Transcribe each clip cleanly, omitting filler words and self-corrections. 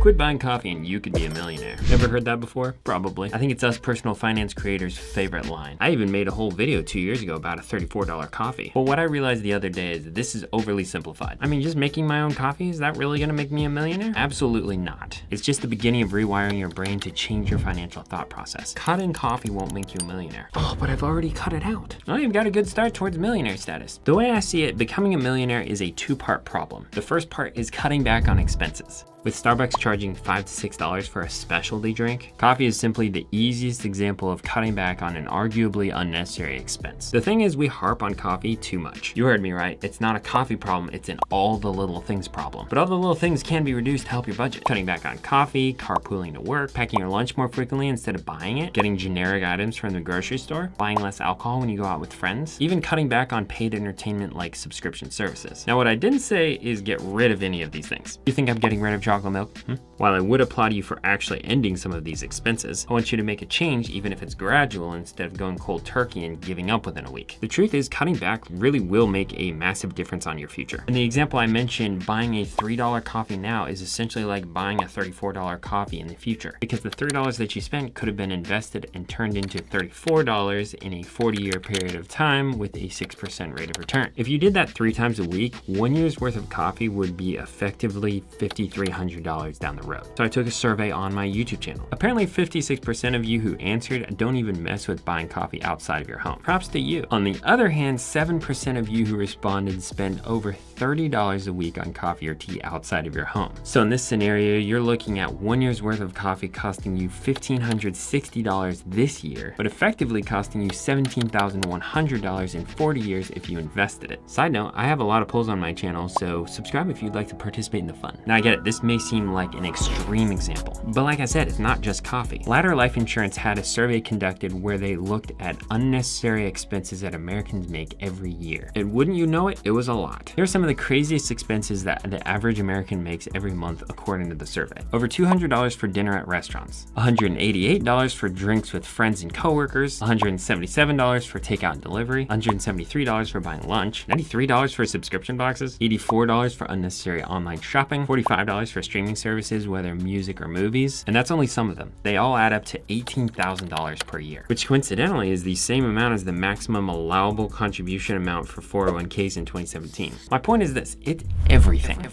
Quit buying coffee and you could be a millionaire. Ever heard that before? Probably. I think it's us personal finance creators' favorite line. I even made a whole video 2 years ago about a $34 coffee. But what I realized the other day is that this is overly simplified. I mean, just making my own coffee, is that really gonna make me a millionaire? Absolutely not. It's just the beginning of rewiring your brain to change your financial thought process. Cutting coffee won't make you a millionaire. Oh, but I've already cut it out. Well, you've got a good start towards millionaire status. The way I see it, becoming a millionaire is a two-part problem. The first part is cutting back on expenses. With Starbucks charging $5 to $6 for a specialty drink, coffee is simply the easiest example of cutting back on an arguably unnecessary expense. The thing is, we harp on coffee too much. You heard me right, it's not a coffee problem, it's an all the little things problem. But all the little things can be reduced to help your budget. Cutting back on coffee, carpooling to work, packing your lunch more frequently instead of buying it, getting generic items from the grocery store, buying less alcohol when you go out with friends, even cutting back on paid entertainment like subscription services. Now, what I didn't say is get rid of any of these things. You think I'm getting rid of chocolate milk? While I would applaud you for actually ending some of these expenses, I want you to make a change even if it's gradual instead of going cold turkey and giving up within a week. The truth is, cutting back really will make a massive difference on your future. In the example I mentioned, buying a $3 coffee now is essentially like buying a $34 coffee in the future, because the $3 that you spent could have been invested and turned into $34 in a 40-year period of time with a 6% rate of return. If you did that 3 times a week, 1 year's worth of coffee would be effectively $5,300 down the road. So I took a survey on my YouTube channel. Apparently 56% of you who answered don't even mess with buying coffee outside of your home. Props to you. On the other hand, 7% of you who responded spend over $30 a week on coffee or tea outside of your home. So in this scenario, you're looking at 1 year's worth of coffee costing you $1,560 this year, but effectively costing you $17,100 in 40 years if you invested it. Side note, I have a lot of polls on my channel, so subscribe if you'd like to participate in the fun. Now I get it, this may seem like an extreme example, but like I said, it's not just coffee. Ladder Life Insurance had a survey conducted where they looked at unnecessary expenses that Americans make every year. And wouldn't you know it, it was a lot. Here are some of the craziest expenses that the average American makes every month according to the survey. Over $200 for dinner at restaurants, $188 for drinks with friends and coworkers, $177 for takeout and delivery, $173 for buying lunch, $93 for subscription boxes, $84 for unnecessary online shopping, $45 for streaming services, whether music or movies, and that's only some of them. They all add up to $18,000 per year, which coincidentally is the same amount as the maximum allowable contribution amount for 401ks in 2017. My point is this, it's everything.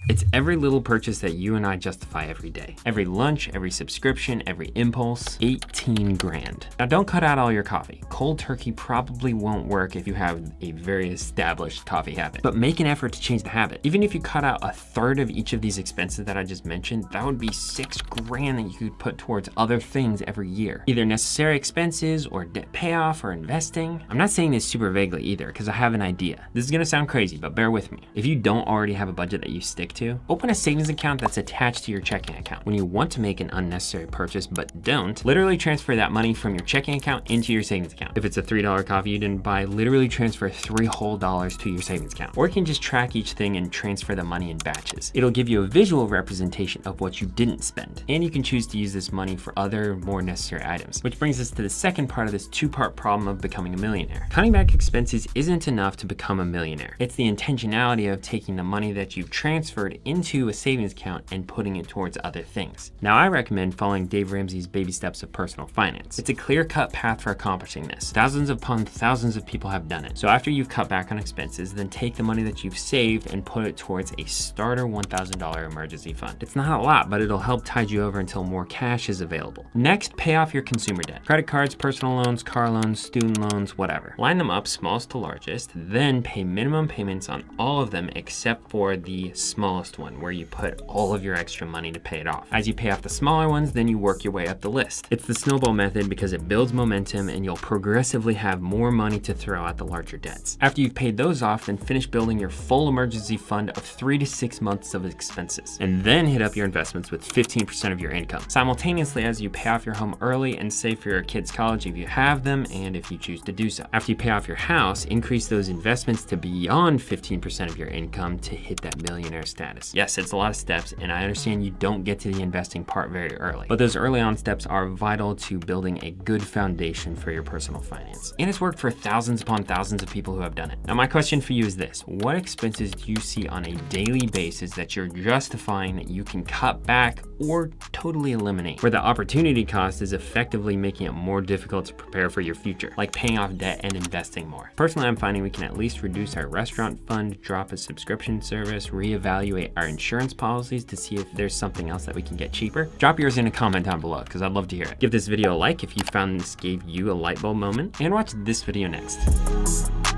It's every little purchase that you and I justify every day. Every lunch, every subscription, every impulse, 18 grand. Now don't cut out all your coffee. Cold turkey probably won't work if you have a very established coffee habit, but make an effort to change the habit. Even if you cut out a third of each of these expenses that I just mentioned, that would be 6 grand that you could put towards other things every year. Either necessary expenses or debt payoff or investing. I'm not saying this super vaguely either because I have an idea. This is gonna sound crazy, but bear with me. If you don't already have a budget that you stick to, open a savings account that's attached to your checking account. When you want to make an unnecessary purchase but don't, literally transfer that money from your checking account into your savings account. If it's a $3 coffee you didn't buy, literally transfer $3 whole to your savings account. Or you can just track each thing and transfer the money in batches. It'll give you a visual representation of what you didn't spend. And you can choose to use this money for other more necessary items. Which brings us to the second part of this two-part problem of becoming a millionaire. Cutting back expenses isn't enough to become a millionaire. It's the intentionality of taking the money that you've transferred into a savings account and putting it towards other things. Now, I recommend following Dave Ramsey's baby steps of personal finance. It's a clear-cut path for accomplishing this. Thousands upon thousands of people have done it. So after you've cut back on expenses, then take the money that you've saved and put it towards a starter $1,000 emergency fund. It's not a lot, but it'll help tide you over until more cash is available. Next, pay off your consumer debt. Credit cards, personal loans, car loans, student loans, whatever. Line them up, smallest to largest, then pay minimum payments on all of them except for the smallest one, where you put all of your extra money to pay it off. As you pay off the smaller ones, then you work your way up the list. It's the snowball method because it builds momentum and you'll progressively have more money to throw at the larger debts. After you've paid those off, then finish building your full emergency fund of 3 to 6 months of expenses, and then hit up your investments with 15% of your income, simultaneously as you pay off your home early and save for your kids' college if you have them and if you choose to do so. After you pay off your house, increase those investments to beyond 15% of your income to hit that millionaire status. status. Yes, it's a lot of steps, and I understand you don't get to the investing part very early, but those early on steps are vital to building a good foundation for your personal finance. And it's worked for thousands upon thousands of people who have done it. Now, my question for you is this: what expenses do you see on a daily basis that you're justifying that you can cut back or totally eliminate, where the opportunity cost is effectively making it more difficult to prepare for your future, like paying off debt and investing more? Personally, I'm finding we can at least reduce our restaurant fund, drop a subscription service, reevaluate our insurance policies to see if there's something else that we can get cheaper. Drop yours in a comment down below, because I'd love to hear it. Give this video a like if you found this gave you a light bulb moment, and watch this video next.